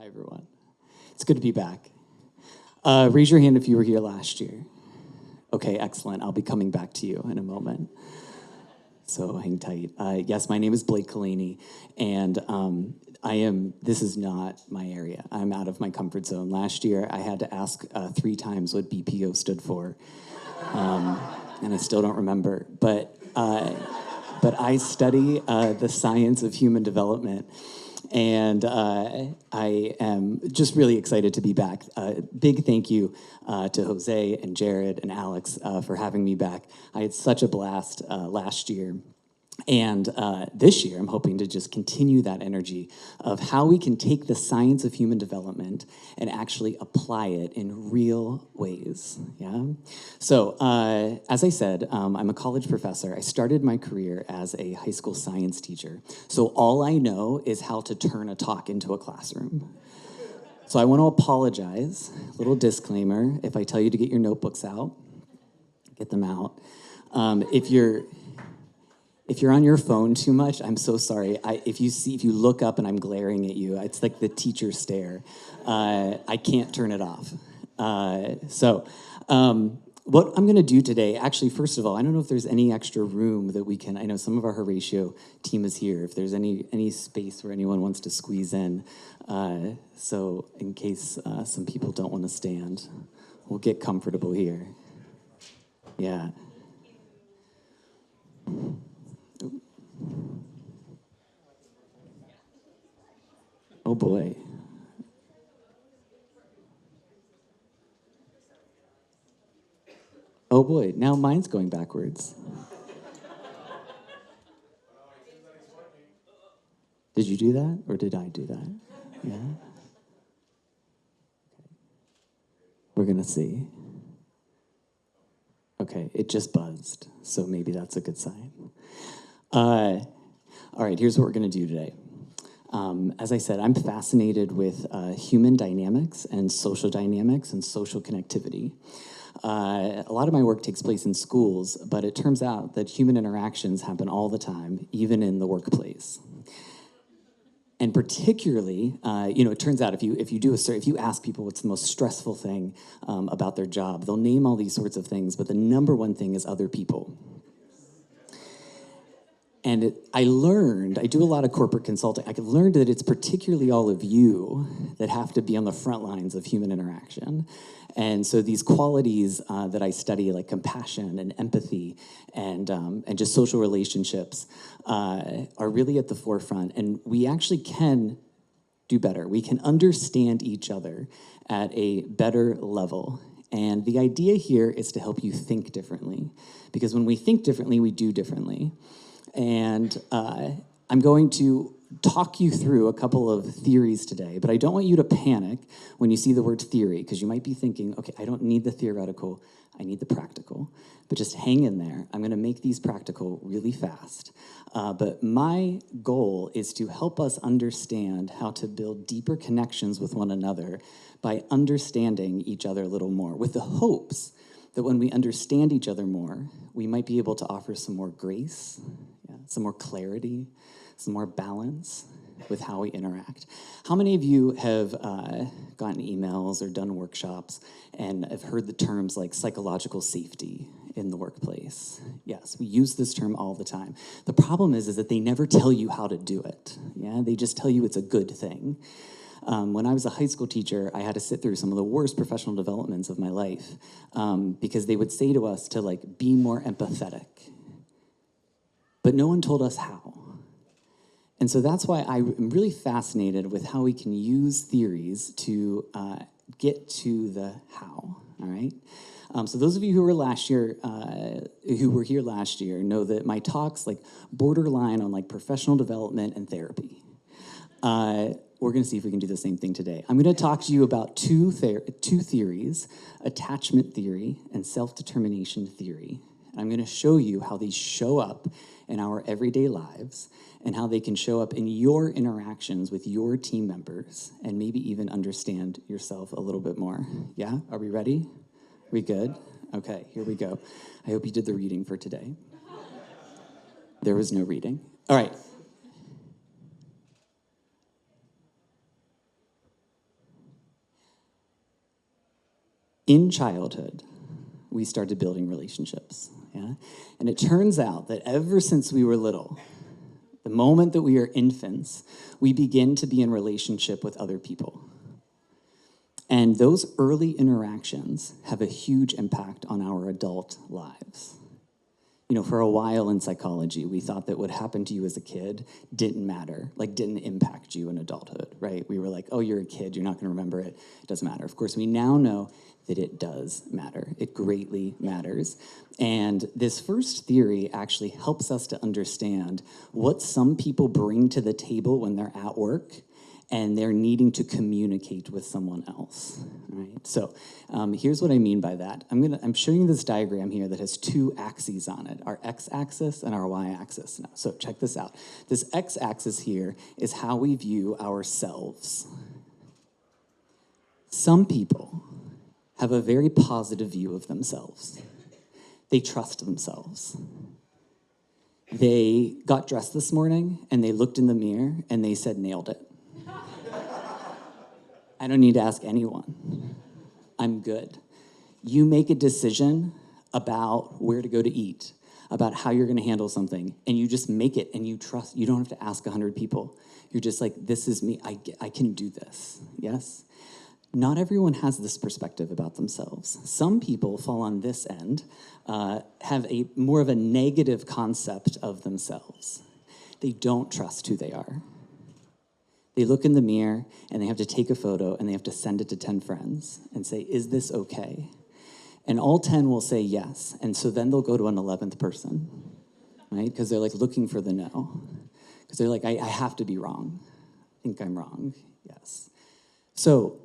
Hi, everyone. It's good to be back. Raise your hand if you were here last year. Okay, excellent. I'll be coming back to you in a moment. So hang tight. Yes, my name is Blake Colaianne, and this is not my area. I'm out of my comfort zone. Last year, I had to ask 3 times what BPO stood for, and I still don't remember. But I study the science of human development, and I am just really excited to be back. Big thank you to Jose and Jared and Alex for having me back. I had such a blast last year. And this year, I'm hoping to just continue that energy of how we can take the science of human development and actually apply it in real ways, yeah? So, as I said, I'm a college professor. I started my career as a high school science teacher. So all I know is how to turn a talk into a classroom. So I want to apologize, little disclaimer, if I tell you to get your notebooks out, get them out. If you're on your phone too much, I'm so sorry. If you look up and I'm glaring at you, it's like the teacher stare. I can't turn it off. What I'm going to do today, actually, first of all, I don't know if there's any extra room that we can. I know some of our Horatio team is here. If there's any space where anyone wants to squeeze in, so in case some people don't want to stand, we'll get comfortable here. Yeah. Oh boy. Oh boy, now mine's going backwards. Did you do that, or did I do that? Yeah? We're gonna see. Okay, it just buzzed, so maybe that's a good sign. All right, here's what we're gonna do today. As I said, I'm fascinated with human dynamics and social connectivity. A lot of my work takes place in schools, but it turns out that human interactions happen all the time, even in the workplace. And particularly, it turns out if you ask people what's the most stressful thing about their job, they'll name all these sorts of things, but the number one thing is other people. And I do a lot of corporate consulting. I learned that it's particularly all of you that have to be on the front lines of human interaction. And so these qualities that I study, like compassion and empathy and just social relationships, are really at the forefront. And we actually can do better. We can understand each other at a better level. And the idea here is to help you think differently. Because when we think differently, we do differently. And I'm going to talk you through a couple of theories today, but I don't want you to panic when you see the word theory, because you might be thinking, okay, I don't need the theoretical, I need the practical. But just hang in there. I'm going to make these practical really fast. But my goal is to help us understand how to build deeper connections with one another by understanding each other a little more, with the hopes that when we understand each other more, we might be able to offer some more grace, some more clarity, some more balance with how we interact. How many of you have gotten emails or done workshops and have heard the terms like psychological safety in the workplace? Yes, we use this term all the time. The problem is that they never tell you how to do it. Yeah, they just tell you it's a good thing. When I was a high school teacher, I had to sit through some of the worst professional developments of my life because they would say to us to be more empathetic. But no one told us how. And so that's why I'm really fascinated with how we can use theories to get to the how, all right? So those of you who were here last year know that my talks borderline on professional development and therapy. We're going to see if we can do the same thing today. I'm going to talk to you about two theories, attachment theory and self-determination theory. And I'm going to show you how these show up in our everyday lives and how they can show up in your interactions with your team members and maybe even understand yourself a little bit more. Yeah? Are we ready? We good? Okay, here we go. I hope you did the reading for today. There was no reading. All right. In childhood, we started building relationships, yeah? And it turns out that ever since we were little, the moment that we are infants, we begin to be in relationship with other people. And those early interactions have a huge impact on our adult lives. You know, for a while in psychology, we thought that what happened to you as a kid didn't matter, like didn't impact you in adulthood, right? We were like, oh, you're a kid, you're not gonna remember it, it doesn't matter. Of course, we now know that it does matter. It greatly matters. And this first theory actually helps us to understand what some people bring to the table when they're at work and they're needing to communicate with someone else, right? So here's what I mean by that. I'm showing you this diagram here that has two axes on it, our x-axis and our y-axis. Now, so check this out. This x-axis here is how we view ourselves. Some people have a very positive view of themselves. They trust themselves. They got dressed this morning and they looked in the mirror and they said, nailed it. I don't need to ask anyone. I'm good. You make a decision about where to go to eat, about how you're gonna handle something, and you just make it and you trust. You don't have to ask 100 people. You're just like, this is me, I can do this, yes? Not everyone has this perspective about themselves. Some people fall on this end, have a more of a negative concept of themselves. They don't trust who they are. They look in the mirror and they have to take a photo and they have to send it to 10 friends and say, is this okay? And all 10 will say yes. And so then they'll go to an 11th person, right? Because they're like looking for the no. Because they're like, I have to be wrong. I think I'm wrong, yes. So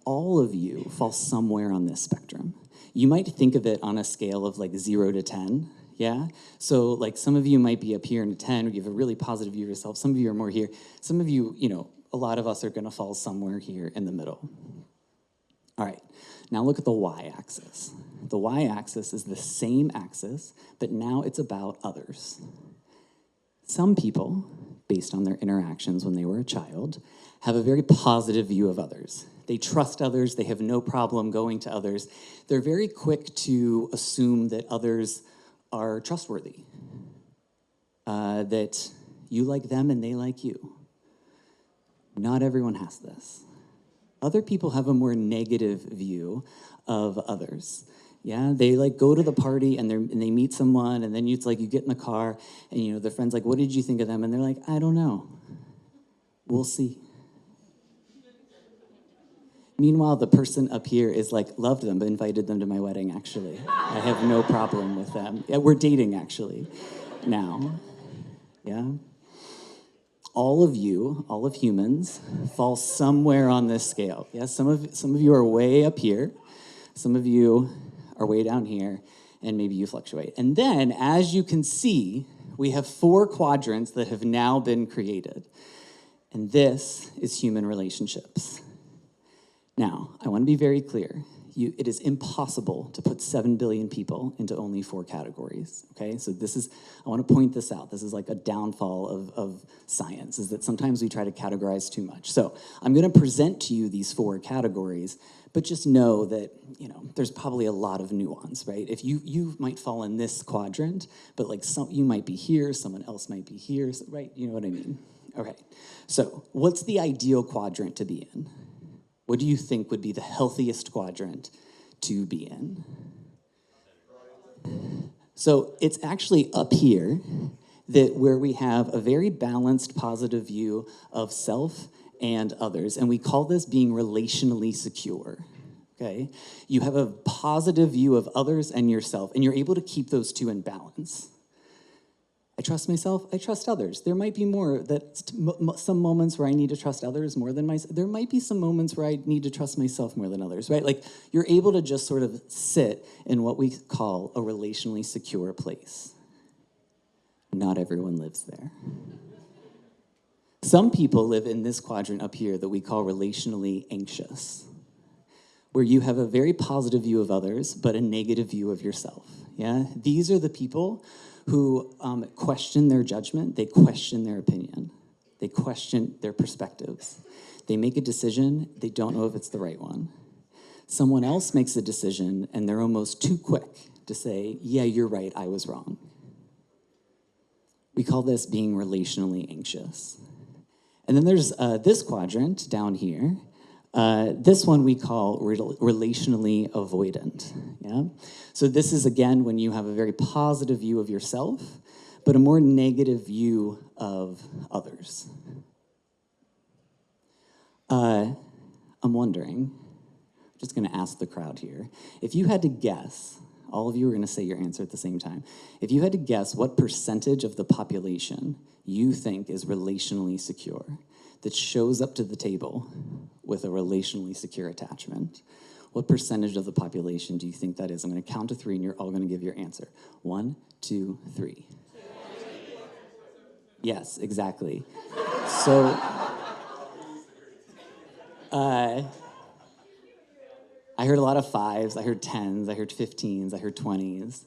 all of you fall somewhere on this spectrum. You might think of it on a scale of like 0 to 10, yeah? So like some of you might be up here in a 10, or you have a really positive view of yourself. Some of you are more here. Some of you, you know, a lot of us are gonna fall somewhere here in the middle. All right, now look at the y-axis. The y-axis is the same axis, but now it's about others. Some people, based on their interactions when they were a child, have a very positive view of others. They trust others, they have no problem going to others. They're very quick to assume that others are trustworthy, that you like them and they like you. Not everyone has this. Other people have a more negative view of others. Yeah, they like go to the party and they meet someone, and then it's like you get in the car and you know their friend's like, what did you think of them? And they're like, I don't know. We'll see. Meanwhile, the person up here is like, loved them, but invited them to my wedding, actually. I have no problem with them. Yeah, we're dating, actually, now. Yeah? All of you, all of humans, fall somewhere on this scale. Yeah, some of you are way up here. Some of you are way down here, and maybe you fluctuate. And then, as you can see, we have 4 quadrants that have now been created. And this is human relationships. Now, I want to be very clear. It is impossible to put 7 billion people into only 4 categories, okay? So I want to point this out. This is like a downfall of science, is that sometimes we try to categorize too much. So I'm going to present to you these 4 categories, but just know that, you know, there's probably a lot of nuance, right? If you might fall in this quadrant, but like you might be here, someone else might be here, right? You know what I mean? Okay, so what's the ideal quadrant to be in? What do you think would be the healthiest quadrant to be in? So it's actually up here where we have a very balanced, positive view of self and others, and we call this being relationally secure, okay? You have a positive view of others and yourself, and you're able to keep those two in balance. I trust myself, I trust others. There might be some moments where I need to trust others more than myself. There might be some moments where I need to trust myself more than others, right? Like, you're able to just sort of sit in what we call a relationally secure place. Not everyone lives there. Some people live in this quadrant up here that we call relationally anxious, where you have a very positive view of others, but a negative view of yourself, yeah? These are the people who question their judgment, they question their opinion, they question their perspectives. They make a decision, they don't know if it's the right one. Someone else makes a decision and they're almost too quick to say, yeah, you're right, I was wrong. We call this being relationally anxious. And then there's this quadrant down here. This one we call relationally avoidant. Yeah? So this is, again, when you have a very positive view of yourself, but a more negative view of others. I'm wondering, I'm just going to ask the crowd here, if you had to guess, all of you are going to say your answer at the same time. If you had to guess what percentage of the population you think is relationally secure, that shows up to the table with a relationally secure attachment, what percentage of the population do you think that is? I'm going to count to 3, and you're all going to give your answer. 1, 2, 3. Yes, exactly. So, I heard a lot of 5s, I heard 10s, I heard 15s, I heard 20s.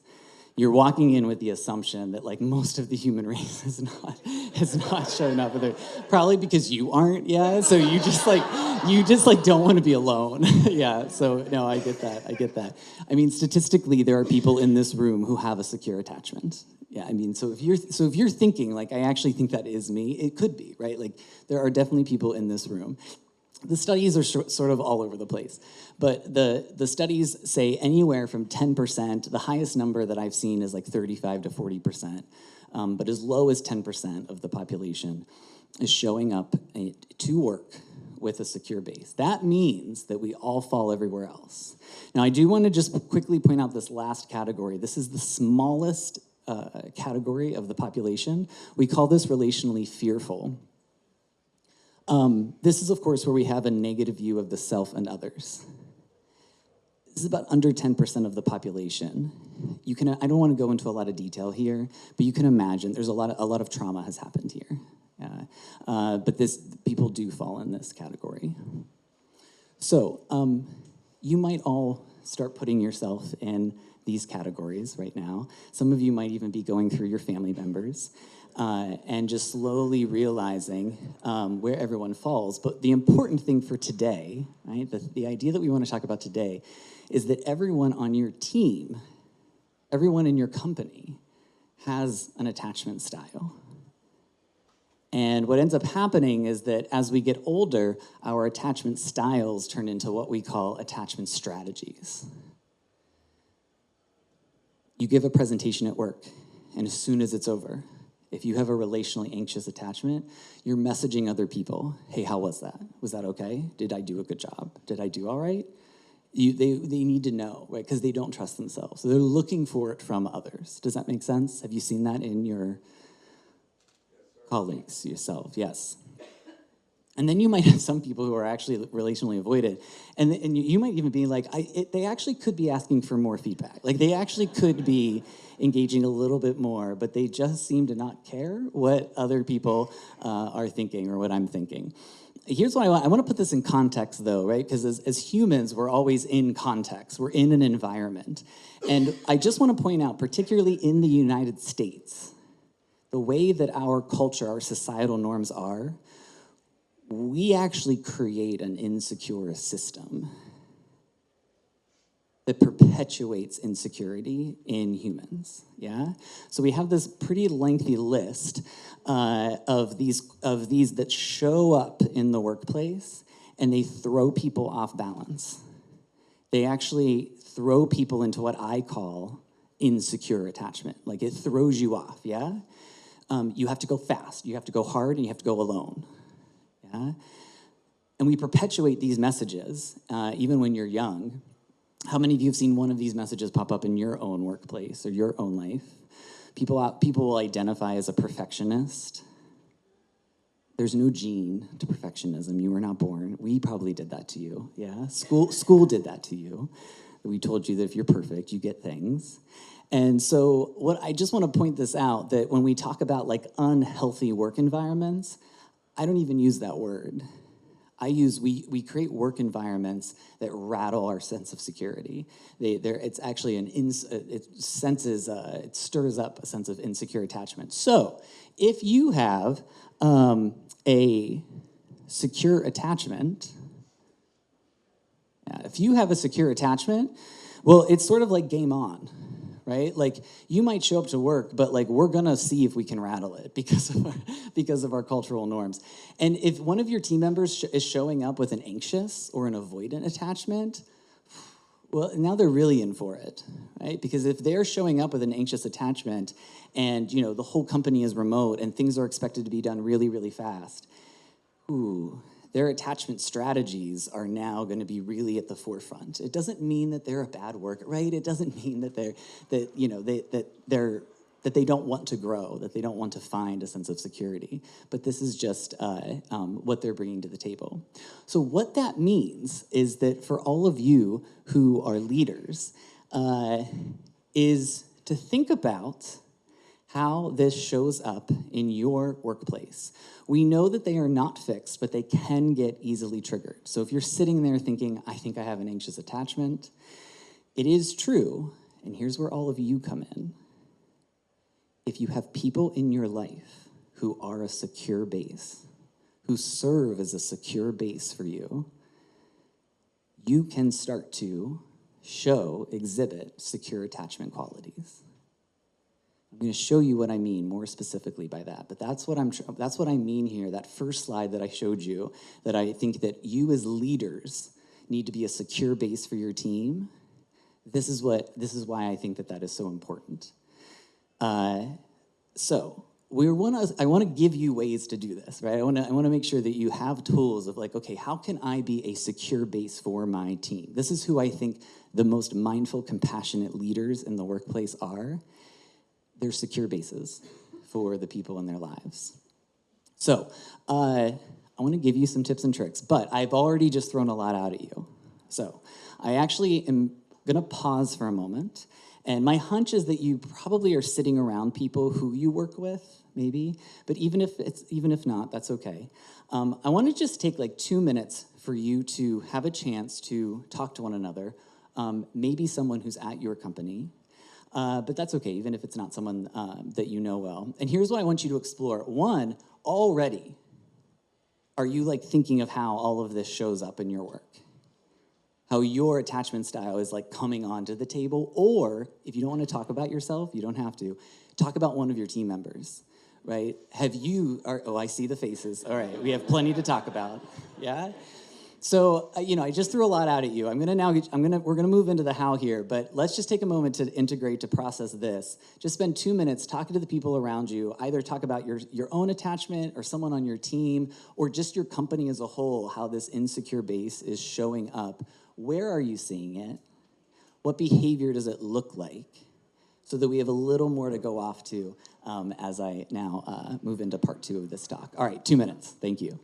You're walking in with the assumption that like most of the human race has not shown up with it. Probably because you aren't, yeah. So you just don't want to be alone. Yeah. So no, I get that. I mean, statistically, there are people in this room who have a secure attachment. Yeah. I mean, so if you're thinking like, I actually think that is me, it could be, right? Like there are definitely people in this room. The studies are sort of all over the place, but the studies say anywhere from 10%, the highest number that I've seen is like 35 to 40%, but as low as 10% of the population is showing up to work with a secure base. That means that we all fall everywhere else. Now, I do want to just quickly point out this last category. This is the smallest category of the population. We call this relationally fearful. This is, of course, where we have a negative view of the self and others. This is about under 10% of the population. I don't want to go into a lot of detail here, but you can imagine there's a lot of trauma has happened here. But people do fall in this category. So you might all start putting yourself in these categories right now. Some of you might even be going through your family members. And just slowly realizing where everyone falls. But the important thing for today, right, the idea that we want to talk about today is that everyone on your team, everyone in your company has an attachment style. And what ends up happening is that as we get older, our attachment styles turn into what we call attachment strategies. You give a presentation at work, and as soon as it's over, if you have a relationally anxious attachment, you're messaging other people, hey, how was that? Was that okay? Did I do a good job? Did I do all right? They need to know, right? Because they don't trust themselves. So they're looking for it from others. Does that make sense? Have you seen that in your colleagues, yourself? Yes. And then you might have some people who are actually relationally avoided. And you might even be like, they actually could be asking for more feedback. Like they actually could be engaging a little bit more, but they just seem to not care what other people are thinking or what I'm thinking. Here's what I want to put this in context though, right? Because as humans, we're always in context. We're in an environment. And I just want to point out, particularly in the United States, the way that our culture, our societal norms are, we actually create an insecure system that perpetuates insecurity in humans, yeah? So we have this pretty lengthy list of these that show up in the workplace, and they throw people off balance. They actually throw people into what I call insecure attachment. Like it throws you off, yeah? You have to go fast, you have to go hard, and you have to go alone. Yeah? And we perpetuate these messages, even when you're young. How many of you have seen one of these messages pop up in your own workplace or your own life? People will identify as a perfectionist. There's no gene to perfectionism. You were not born. We probably did that to you, yeah? School did that to you. We told you that if you're perfect, you get things. And so I just want to point this out, that when we talk about like unhealthy work environments, I don't even use that word. We create work environments that rattle our sense of security. It's actually it stirs up a sense of insecure attachment. So if you have a secure attachment, If you have a secure attachment, well, it's sort of like game on, right? Like, you might show up to work, but like, we're gonna see if we can rattle it because of our cultural norms. And if one of your team members is showing up with an anxious or an avoidant attachment, well, now they're really in for it, right? Because if they're showing up with an anxious attachment and, you know, the whole company is remote and things are expected to be done really, really fast, their attachment strategies are now going to be really at the forefront. It doesn't mean that they're a bad worker, right? It doesn't mean that they don't want to grow, that they don't want to find a sense of security. But this is just what they're bringing to the table. So what that means is that for all of you who are leaders, is to think about how this shows up in your workplace. We know that they are not fixed, but they can get easily triggered. So if you're sitting there thinking, I think I have an anxious attachment, it is true, and here's where all of you come in. If you have people in your life who are a secure base, who serve as a secure base for you, you can start to exhibit secure attachment qualities. I'm going to show you what I mean more specifically by that, but that's what I mean here. That first slide that I showed you, that I think that you as leaders need to be a secure base for your team. This is why I think that is so important. So I want to give you ways to do this, right? I want to make sure that you have tools of like, okay, how can I be a secure base for my team? This is who I think the most mindful, compassionate leaders in the workplace are. They're secure bases for the people in their lives. So I want to give you some tips and tricks, but I've already just thrown a lot out at you. So I actually am going to pause for a moment. And my hunch is that you probably are sitting around people who you work with, maybe. But even if not, that's okay. I want to just take like 2 minutes for you to have a chance to talk to one another. Maybe someone who's at your company. But that's okay, even if it's not someone that you know well. And here's what I want you to explore. One, already, are you like thinking of how all of this shows up in your work? How your attachment style is like coming onto the table? Or if you don't want to talk about yourself, you don't have to, talk about one of your team members, right? I see the faces. All right, we have plenty to talk about, yeah? So, I just threw a lot out at you. We're gonna move into the how here, but let's just take a moment to integrate, to process this. Just spend 2 minutes talking to the people around you. Either talk about your own attachment or someone on your team, or just your company as a whole, how this insecure base is showing up. Where are you seeing it? What behavior does it look like? So that we have a little more to go off to as I now move into part 2 of this talk. All right, 2 minutes. Thank you.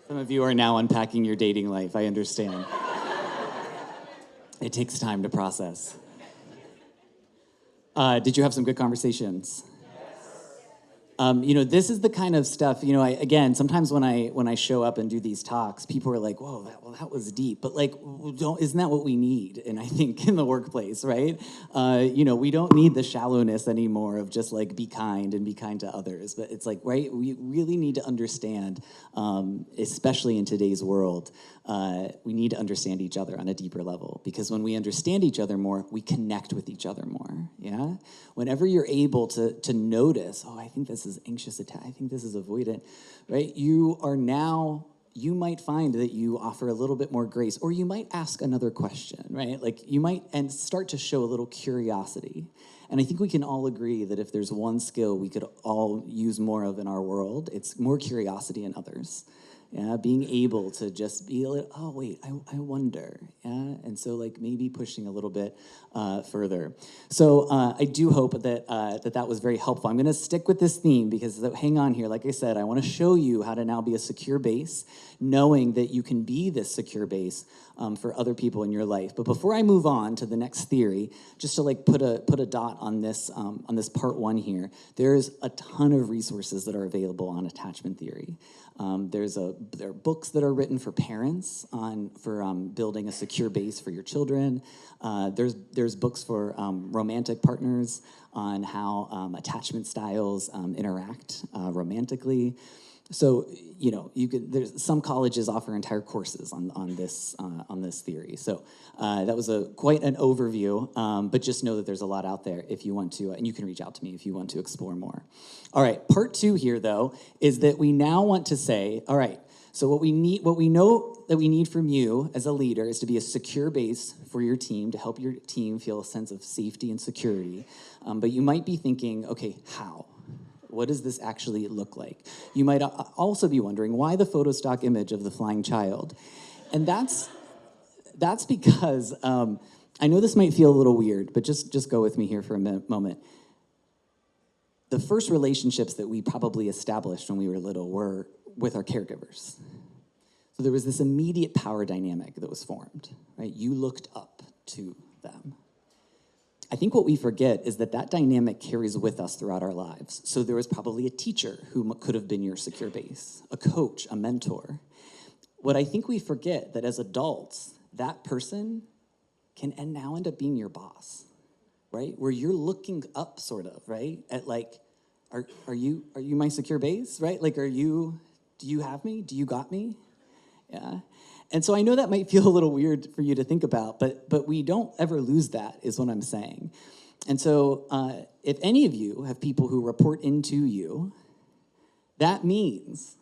Some of you are now unpacking your dating life, I understand. It takes time to process. Did you have some good conversations? This is the kind of stuff, sometimes when I show up and do these talks, people are like, whoa, that was deep. But isn't that what we need? And I think in the workplace, right? We don't need the shallowness anymore of just like be kind to others. But it's like, right, we really need to understand, especially in today's world, we need to understand each other on a deeper level. Because when we understand each other more, we connect with each other more, yeah? Whenever you're able to notice, I think this is anxious attack, I think this is avoidant, right? You might find that you offer a little bit more grace, or you might ask another question, right? And start to show a little curiosity. And I think we can all agree that if there's one skill we could all use more of in our world, it's more curiosity in others, Yeah, being able to just be like, oh wait, I wonder, yeah, and so like maybe pushing a little bit further. So I do hope that that was very helpful. I'm going to stick with this theme because hang on here. Like I said, I want to show you how to now be a secure base, knowing that you can be this secure base for other people in your life. But before I move on to the next theory, just to like put a dot on this part one here, there's a ton of resources that are available on attachment theory. There are books that are written for parents for building a secure base for your children. There's books for romantic partners on how attachment styles interact romantically. So there's some colleges offer entire courses on this theory. So that was quite an overview, but just know that there's a lot out there if you want to, and you can reach out to me if you want to explore more. All right, part two here though is that we now want to say, all right, so what we know that we need from you as a leader is to be a secure base for your team, to help your team feel a sense of safety and security. But you might be thinking, okay, how? What does this actually look like? You might also be wondering why the photo stock image of the flying child. And that's because, I know this might feel a little weird, but just go with me here for a moment. The first relationships that we probably established when we were little were with our caregivers. So there was this immediate power dynamic that was formed, right? You looked up to them. I think what we forget is that dynamic carries with us throughout our lives. So there was probably a teacher who could have been your secure base, a coach, a mentor. What I think we forget that as adults, that person can now end up being your boss, right? Where you're looking up sort of, right? At like, are you my secure base, right? Like, do you have me? Do you got me? Yeah. And so I know that might feel a little weird for you to think about, but we don't ever lose that, is what I'm saying. And so if any of you have people who report into you, that means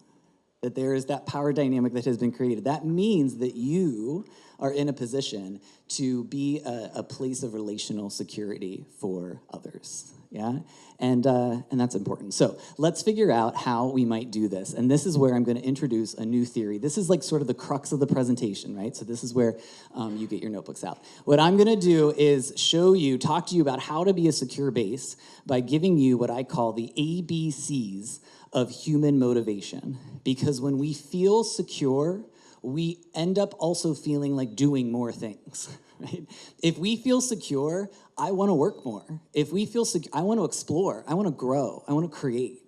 that there is that power dynamic that has been created. That means that you are in a position to be a place of relational security for others. Yeah, and that's important. So let's figure out how we might do this. And this is where I'm going to introduce a new theory. This is like sort of the crux of the presentation, right? So this is where you get your notebooks out. What I'm going to do is talk to you about how to be a secure base by giving you what I call the ABCs of human motivation. Because when we feel secure, we end up also feeling like doing more things, right? If we feel secure, I want to work more. If we feel secure, I want to explore. I want to grow. I want to create.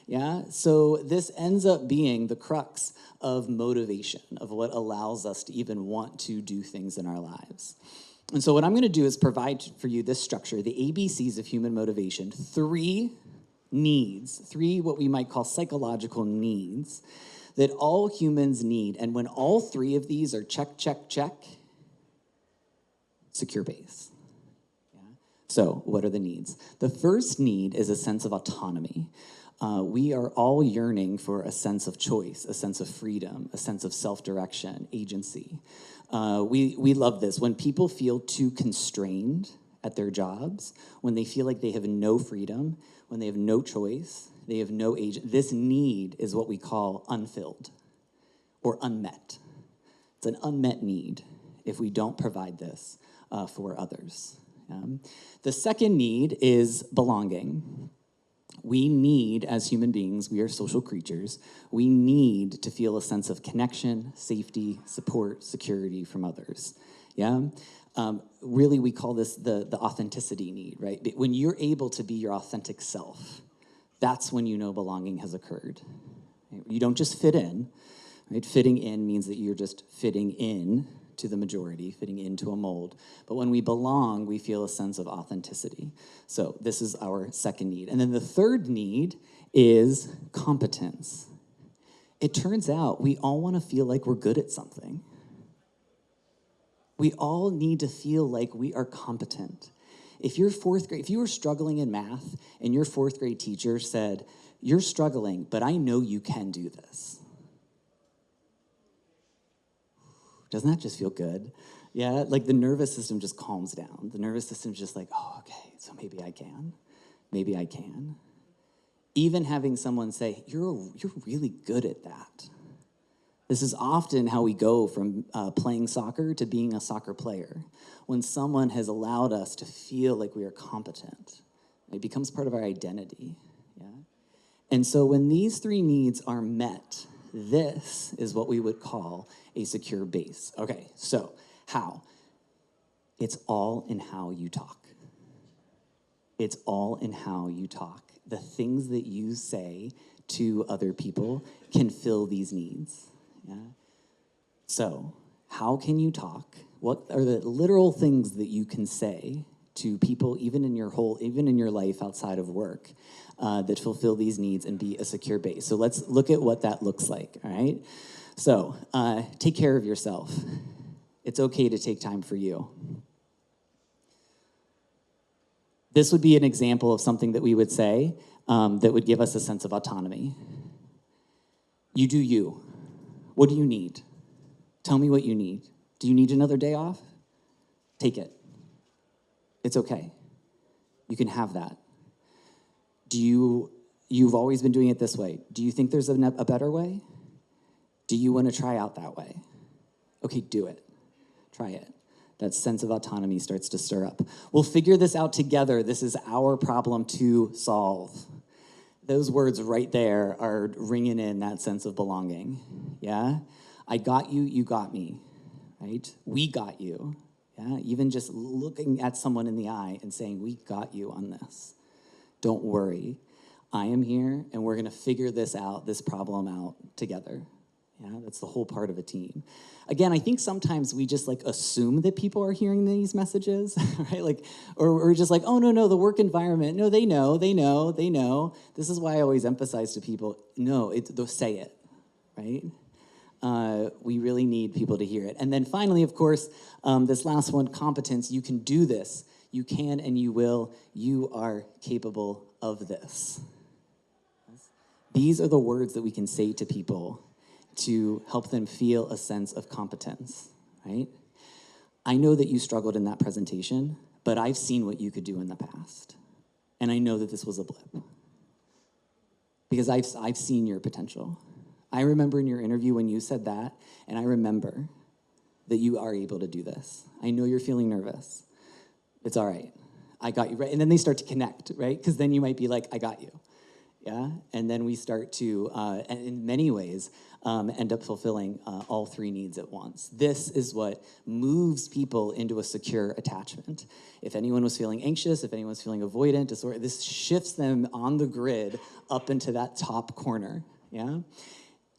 Yeah? So this ends up being the crux of motivation, of what allows us to even want to do things in our lives. And so what I'm going to do is provide for you this structure, the ABCs of human motivation, three what we might call psychological needs that all humans need. And when all three of these are check, check, check, secure base. Yeah? So what are the needs? The first need is a sense of autonomy. We are all yearning for a sense of choice, a sense of freedom, a sense of self-direction, agency. We love this. When people feel too constrained at their jobs, when they feel like they have no freedom, when they have no choice, they have no agent, this need is what we call unfilled or unmet. It's an unmet need if we don't provide this for others. The second need is belonging. We need, as human beings, we are social creatures, we need to feel a sense of connection, safety, support, security from others. Yeah? Really, we call this the authenticity need, right? When you're able to be your authentic self, that's when you know belonging has occurred. You don't just fit in, right? Fitting in means that you're just fitting in to the majority, fitting into a mold. But when we belong, we feel a sense of authenticity. So this is our second need. And then the third need is competence. It turns out we all want to feel like we're good at something. We all need to feel like we are competent. If you were struggling in math and your fourth grade teacher said, "You're struggling, but I know you can do this." Doesn't that just feel good? Yeah, like the nervous system just calms down. The nervous system's just like, oh, okay, so maybe I can. Maybe I can. Even having someone say, you're really good at that. This is often how we go from playing soccer to being a soccer player. When someone has allowed us to feel like we are competent, it becomes part of our identity. Yeah? And so when these three needs are met, this is what we would call a secure base. Okay, so how? It's all in how you talk. It's all in how you talk. The things that you say to other people can fill these needs. Yeah? So, how can you talk? What are the literal things that you can say to people, even in your life outside of work, that fulfill these needs and be a secure base? So let's look at what that looks like, all right? So, take care of yourself. It's okay to take time for you. This would be an example of something that we would say that would give us a sense of autonomy. You do you. What do you need? Tell me what you need. Do you need another day off? Take it. It's okay. You can have that. You've always been doing it this way. Do you think there's a better way? Do you want to try out that way? Okay, do it. Try it. That sense of autonomy starts to stir up. We'll figure this out together. This is our problem to solve. Those words right there are ringing in that sense of belonging. Yeah? I got you, you got me. Right? We got you. Yeah? Even just looking at someone in the eye and saying, we got you on this. Don't worry. I am here, and we're going to figure this problem out together. Yeah, that's the whole part of a team. Again, I think sometimes we just assume that people are hearing these messages, right? Or we're just like, oh, no, the work environment. No, they know. This is why I always emphasize to people, no, say it, right? We really need people to hear it. And then finally, of course, this last one, competence. You can do this. You can and you will. You are capable of this. These are the words that we can say to people to help them feel a sense of competence, right? I know that you struggled in that presentation, but I've seen what you could do in the past. And I know that this was a blip. Because I've seen your potential. I remember in your interview when you said that, and I remember that you are able to do this. I know you're feeling nervous. It's all right. I got you, right? And then they start to connect, right? Because then you might be like, I got you. Yeah? And then we start to, in many ways, end up fulfilling all three needs at once. This is what moves people into a secure attachment. If anyone was feeling anxious, if anyone was feeling avoidant, disorder, this shifts them on the grid up into that top corner, yeah?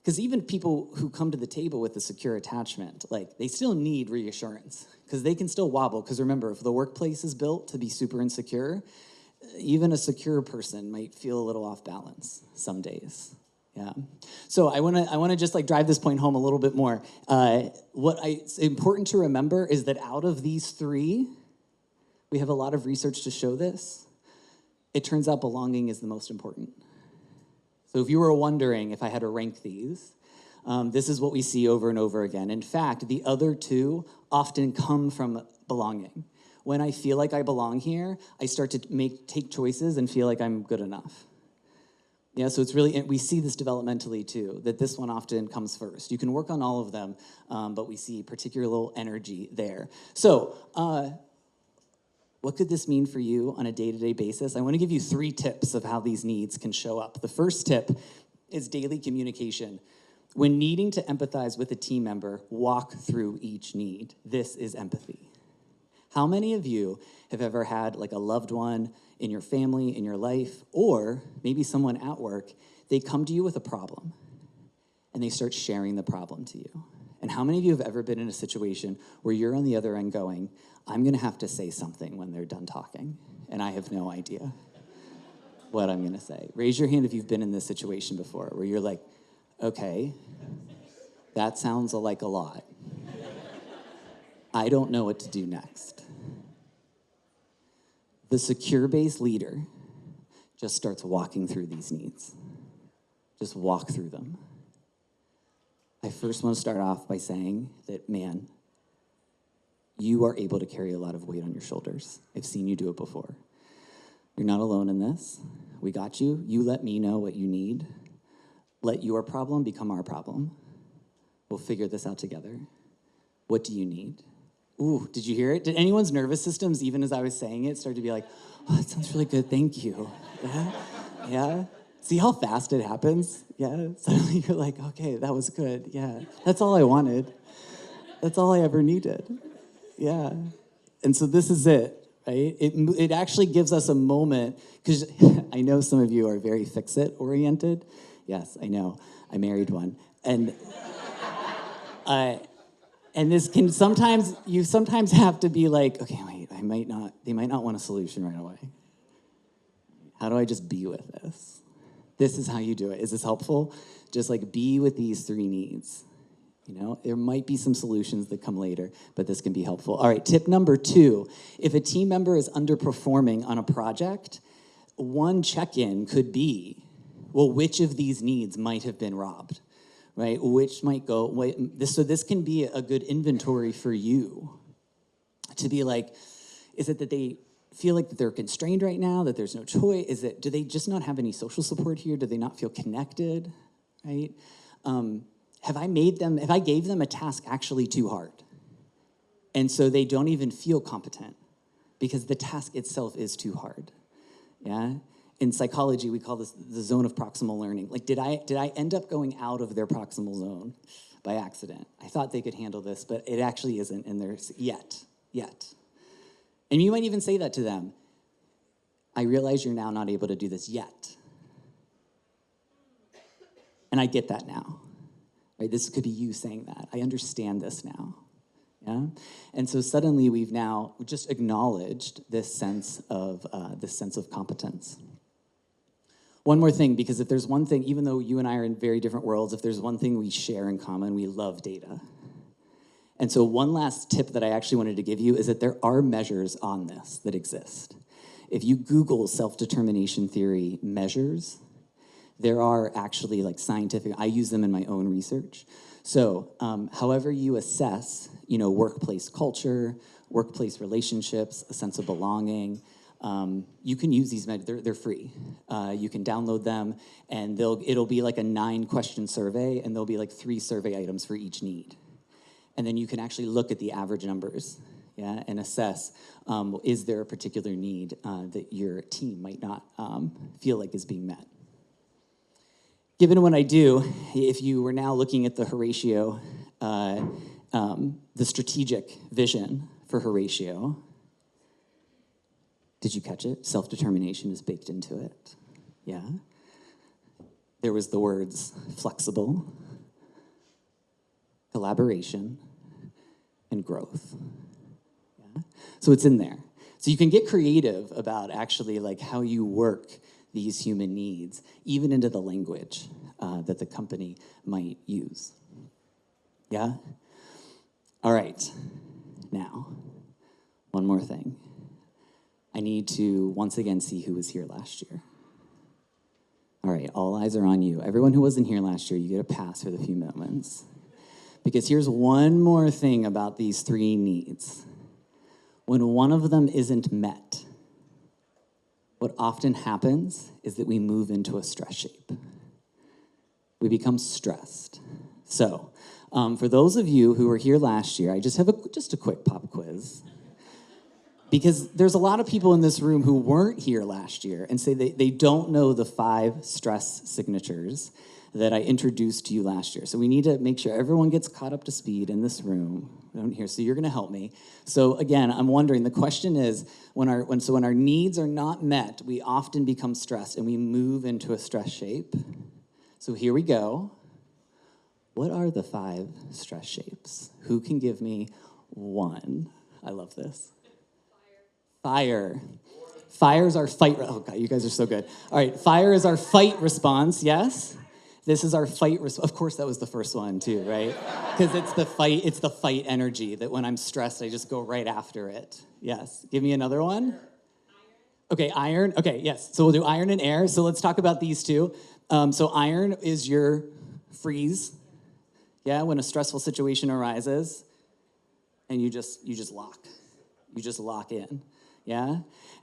Because even people who come to the table with a secure attachment, they still need reassurance, because they can still wobble. Because remember, if the workplace is built to be super insecure, even a secure person might feel a little off balance some days. Yeah. So I want to just drive this point home a little bit more. It's important to remember is that out of these three, we have a lot of research to show this. It turns out belonging is the most important. So if you were wondering if I had to rank these, this is what we see over and over again. In fact, the other two often come from belonging. When I feel like I belong here, I start to take choices and feel like I'm good enough. Yeah, so it's really, we see this developmentally too, that this one often comes first. You can work on all of them, but we see particular little energy there. So, what could this mean for you on a day-to-day basis? I want to give you 3 tips of how these needs can show up. The first tip is daily communication. When needing to empathize with a team member, walk through each need. This is empathy. How many of you have ever had a loved one in your family, in your life, or maybe someone at work, they come to you with a problem and they start sharing the problem to you? And how many of you have ever been in a situation where you're on the other end going, I'm gonna have to say something when they're done talking, and I have no idea what I'm gonna say? Raise your hand if you've been in this situation before, where you're like, okay, that sounds like a lot. I don't know what to do next. The secure-based leader just starts walking through these needs. Just walk through them. I first want to start off by saying that, man, you are able to carry a lot of weight on your shoulders. I've seen you do it before. You're not alone in this. We got you. You let me know what you need. Let your problem become our problem. We'll figure this out together. What do you need? Ooh, did you hear it? Did anyone's nervous systems, even as I was saying it, start to be like, oh, that sounds really good, thank you. Yeah? Yeah? See how fast it happens? Yeah? Suddenly you're like, okay, that was good. Yeah. That's all I wanted. That's all I ever needed. Yeah. And so this is it, right? It actually gives us a moment, because I know some of you are very fix-it-oriented. Yes, I know. I married one. And this can sometimes, you sometimes have to be like, okay, wait, they might not want a solution right away. How do I just be with this? This is how you do it. Is this helpful? Just like be with these three needs. You know, there might be some solutions that come later, but this can be helpful. All right, tip number 2, if a team member is underperforming on a project, one check-in could be, well, which of these needs might have been robbed, right? Which might go, so this can be a good inventory for you to be like, is it that they feel like that they're constrained right now, that there's no choice? Do they just not have any social support here? Do they not feel connected, right? Have I gave them a task actually too hard? And so they don't even feel competent because the task itself is too hard, yeah? In psychology, we call this the zone of proximal learning. Like, did I end up going out of their proximal zone by accident? I thought they could handle this, but it actually isn't in theirs yet. And you might even say that to them. I realize you're now not able to do this yet. And I get that now. Right? This could be you saying that. I understand this now. Yeah? And so suddenly we've now just acknowledged this sense of competence. One more thing, because if there's one thing, even though you and I are in very different worlds, if there's one thing we share in common, we love data. And so one last tip that I actually wanted to give you is that there are measures on this that exist. If you Google self-determination theory measures, there are actually like scientific, I use them in my own research. So however you assess, workplace culture, workplace relationships, a sense of belonging, you can use these measures, they're free. You can download them and it'll be like a 9-question survey and there'll be like 3 survey items for each need. And then you can actually look at the average numbers, yeah, and assess, is there a particular need that your team might not feel like is being met? Given what I do, if you were now looking at the Horatio, the strategic vision for Horatio, did you catch it? Self-determination is baked into it, yeah? There was the words flexible, collaboration, and growth. Yeah? So it's in there. So you can get creative about actually like how you work these human needs, even into the language that the company might use. Yeah? All right. Now, one more thing. I need to once again see who was here last year. All right, all eyes are on you. Everyone who wasn't here last year, you get a pass for the few moments. Because here's one more thing about these 3 needs. When one of them isn't met, what often happens is that we move into a stress shape. We become stressed. So, for those of you who were here last year, I just have a quick pop quiz. Because there's a lot of people in this room who weren't here last year and say they don't know the 5 stress signatures that I introduced to you last year. So we need to make sure everyone gets caught up to speed in this room. So you're gonna help me. So again, I'm wondering, the question is, when our needs are not met, we often become stressed and we move into a stress shape. So here we go. What are the 5 stress shapes? Who can give me one? I love this. Fire. Fire is our fight. Oh God, you guys are so good. All right, fire is our fight response, yes? This is our fight response. Of course, that was the first one too, right? Because it's the fight energy that when I'm stressed, I just go right after it. Yes. Give me another one. Okay, iron. Okay, yes. So we'll do iron and air. So let's talk about these two. So iron is your freeze. Yeah, when a stressful situation arises, and you just lock. You just lock in. Yeah?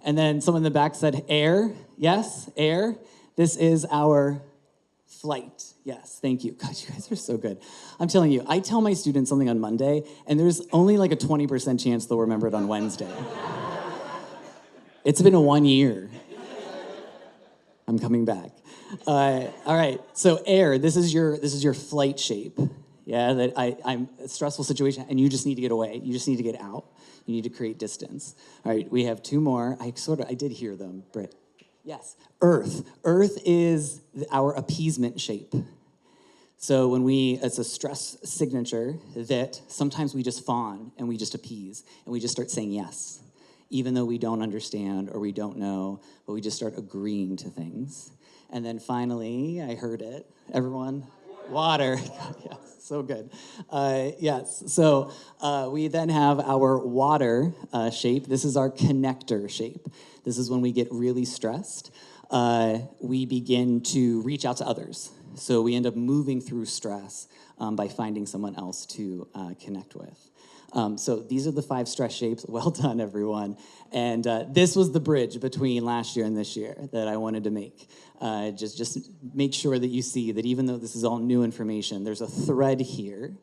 And then someone in the back said air. Yes, air. This is our flight. Yes, thank you. God, you guys are so good. I'm telling you, I tell my students something on Monday, and there's only like a 20% chance they'll remember it on Wednesday. It's been 1 year. I'm coming back. All right, so air, this is your flight shape. Yeah, that I'm a stressful situation, and you just need to get away. You just need to get out. You need to create distance. All right, we have two more. I did hear them, Britt. Yes, Earth. Earth is our appeasement shape. So it's a stress signature that sometimes we just fawn and we just appease and we just start saying yes, even though we don't understand or we don't know, but we just start agreeing to things. And then finally, I heard it. Everyone? Water. Yes, so good. Yes, so we then have our water shape. This is our connector shape. This is when we get really stressed. We begin to reach out to others. So we end up moving through stress by finding someone else to connect with. So these are the 5 stress shapes. Well done, everyone. And this was the bridge between last year and this year that I wanted to make. Just make sure that you see that even though this is all new information, there's a thread here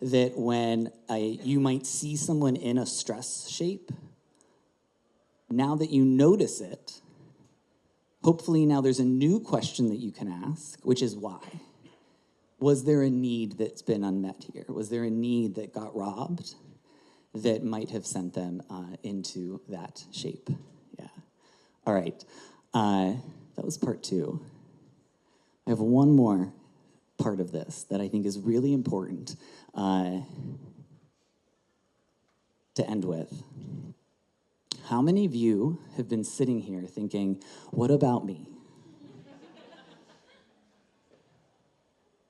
that when you might see someone in a stress shape, now that you notice it, hopefully now there's a new question that you can ask, which is why? Was there a need that's been unmet here? Was there a need that got robbed that might have sent them into that shape? Yeah. All right. That was part 2. I have one more part of this that I think is really important to end with. How many of you have been sitting here thinking, what about me?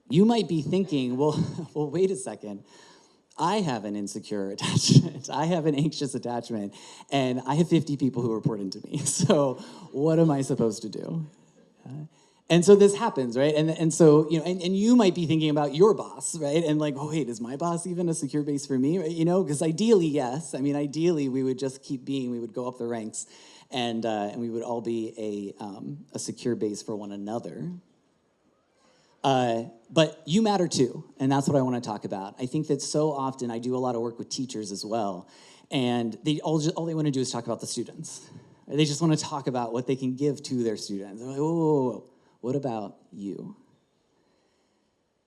You might be thinking, well, wait a second. I have an insecure attachment. I have an anxious attachment, and I have 50 people who report into me. So what am I supposed to do? And so this happens, right? And so, and you might be thinking about your boss, right? And like, oh, wait, is my boss even a secure base for me? Right? Because ideally, yes. I mean, ideally, we would just keep being, we would go up the ranks, and we would all be a secure base for one another. But you matter too, and that's what I want to talk about. I think that so often, I do a lot of work with teachers as well, and all they want to do is talk about the students. They just want to talk about what they can give to their students. They're like, whoa, what about you?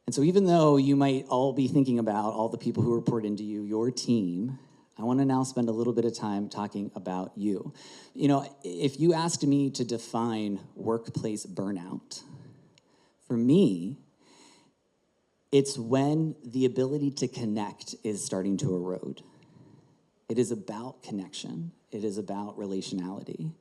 And so even though you might all be thinking about all the people who report into you, your team, I want to now spend a little bit of time talking about you. If you asked me to define workplace burnout, for me, it's when the ability to connect is starting to erode. It is about connection. It is about relationality.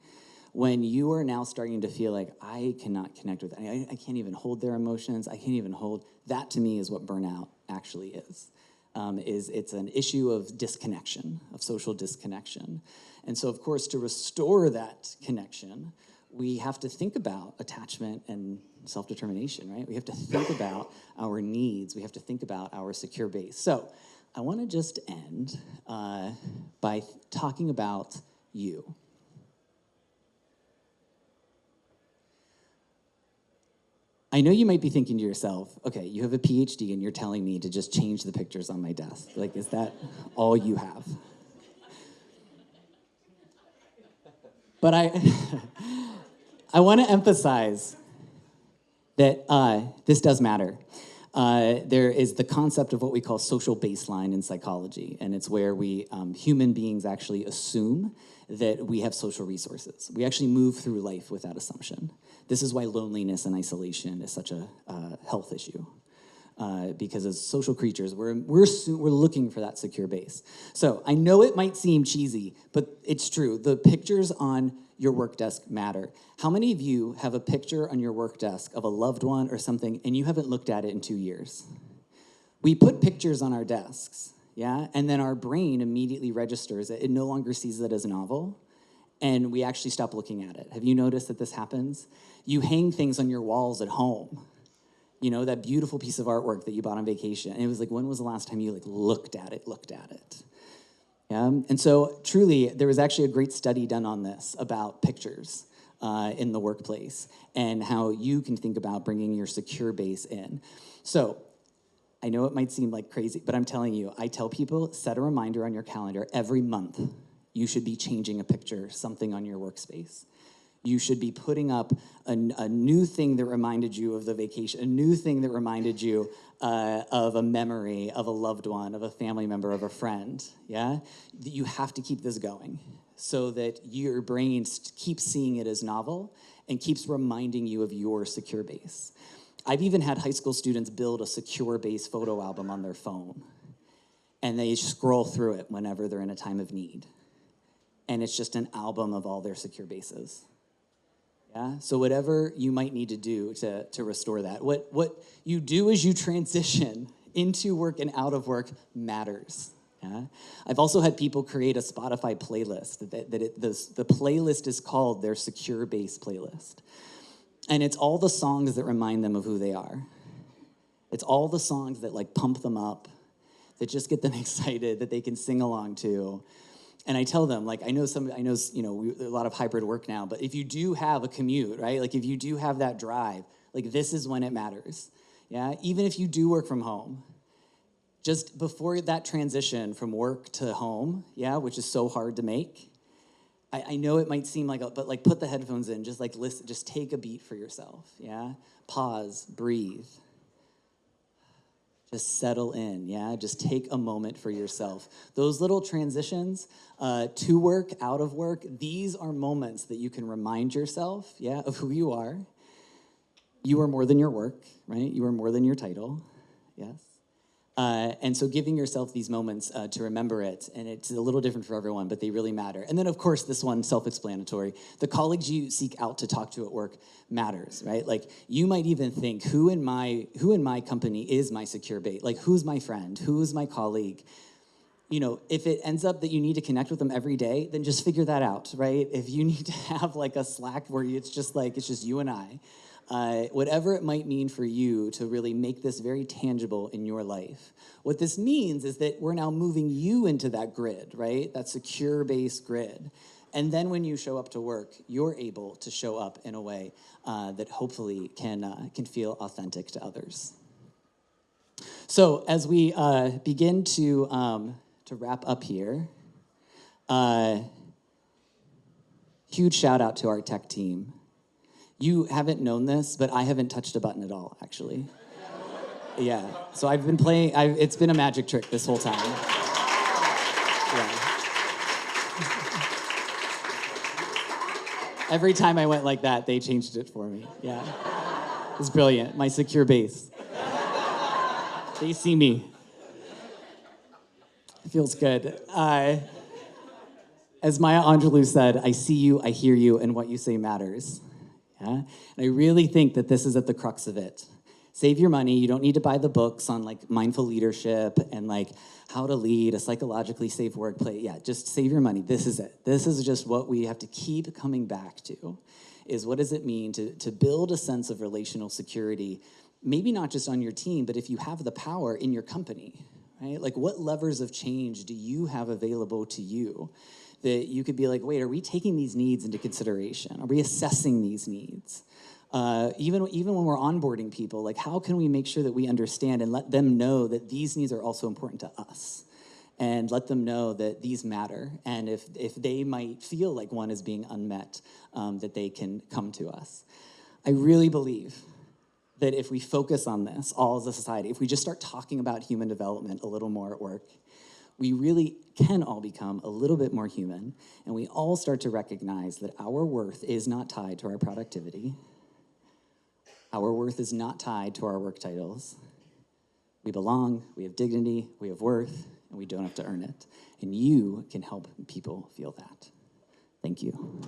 When you are now starting to feel like, I cannot connect with, I can't even hold their emotions, I can't even hold, that to me is what burnout actually is. It's an issue of disconnection, of social disconnection. And so, of course, to restore that connection, we have to think about attachment and self-determination, right? We have to think about our needs. We have to think about our secure base. So I want to just end by talking about you. I know you might be thinking to yourself, okay, you have a PhD and you're telling me to just change the pictures on my desk. Like, is that all you have? But I want to emphasize that this does matter. There is the concept of what we call social baseline in psychology, and it's where we, human beings actually assume that we have social resources. We actually move through life with that assumption. This is why loneliness and isolation is such a health issue. Because as social creatures, we're looking for that secure base. So I know it might seem cheesy, but it's true. The pictures on your work desk matter. How many of you have a picture on your work desk of a loved one or something, and you haven't looked at it in 2 years? We put pictures on our desks, yeah? And then our brain immediately registers it. It no longer sees it as novel, and we actually stop looking at it. Have you noticed that this happens? You hang things on your walls at home. That beautiful piece of artwork that you bought on vacation. And it was like, when was the last time you looked at it? Yeah? And so truly, there was actually a great study done on this about pictures. in the workplace, and how you can think about bringing your secure base in. So I know it might seem like crazy, but I'm telling you, I tell people, set a reminder on your calendar every month. You should be changing a picture, something on your workspace. You should be putting up a new thing that reminded you of the vacation, a new thing that reminded you of a memory, of a loved one, of a family member, of a friend, yeah? You have to keep this going so that your brain keeps seeing it as novel and keeps reminding you of your secure base. I've even had high school students build a secure base photo album on their phone, and they scroll through it whenever they're in a time of need. And it's just an album of all their secure bases. Yeah? So whatever you might need to do to restore that. What you do as you transition into work and out of work matters. Yeah? I've also had people create a Spotify playlist. The playlist is called their secure base playlist. And it's all the songs that remind them of who they are. It's all the songs that like pump them up, that just get them excited, that they can sing along to. And I tell them, like, I know a lot of hybrid work now, but if you do have a commute, right? Like if you do have that drive, like this is when it matters. Yeah, even if you do work from home, just before that transition from work to home, yeah, which is so hard to make. I know it might seem like, but like put the headphones in, just like listen, just take a beat for yourself, yeah? Pause, breathe. Just settle in, yeah? Just take a moment for yourself. Those little transitions to work, out of work, these are moments that you can remind yourself, yeah, of who you are. You are more than your work, right? You are more than your title, yes? And so giving yourself these moments to remember it, and it's a little different for everyone, but they really matter. And then, of course, this one, self-explanatory. The colleagues you seek out to talk to at work matters, right? Like, you might even think, who in my company is my secure base? Like, who's my friend? Who's my colleague? You know, if it ends up that you need to connect with them every day, then just figure that out, right? If you need to have, like, a Slack where it's just you and I, whatever it might mean for you to really make this very tangible in your life. What this means is that we're now moving you into that grid, right? That secure base grid. And then when you show up to work, you're able to show up in a way that hopefully can feel authentic to others. So as we begin to wrap up here, huge shout out to our tech team. You haven't known this, but I haven't touched a button at all, actually. Yeah, so I've been playing, it's been a magic trick this whole time. Yeah. Every time I went like that, they changed it for me, yeah. It's brilliant, my secure base. They see me. It feels good. As Maya Angelou said, I see you, I hear you, and what you say matters. Yeah? And I really think that this is at the crux of it. Save your money. You don't need to buy the books on like mindful leadership and like how to lead a psychologically safe workplace. Yeah, just save your money. This is it. This is just what we have to keep coming back to, is what does it mean to build a sense of relational security, maybe not just on your team, but if you have the power in your company, right? Like what levers of change do you have available to you? That you could be like, wait, are we taking these needs into consideration? Are we assessing these needs? Even when we're onboarding people, like how can we make sure that we understand and let them know that these needs are also important to us? And let them know that these matter. And if they might feel like one is being unmet, that they can come to us. I really believe that if we focus on this, all as a society, if we just start talking about human development a little more at work, we really can all become a little bit more human, and we all start to recognize that our worth is not tied to our productivity. Our worth is not tied to our work titles. We belong, we have dignity, we have worth, and we don't have to earn it. And you can help people feel that. Thank you.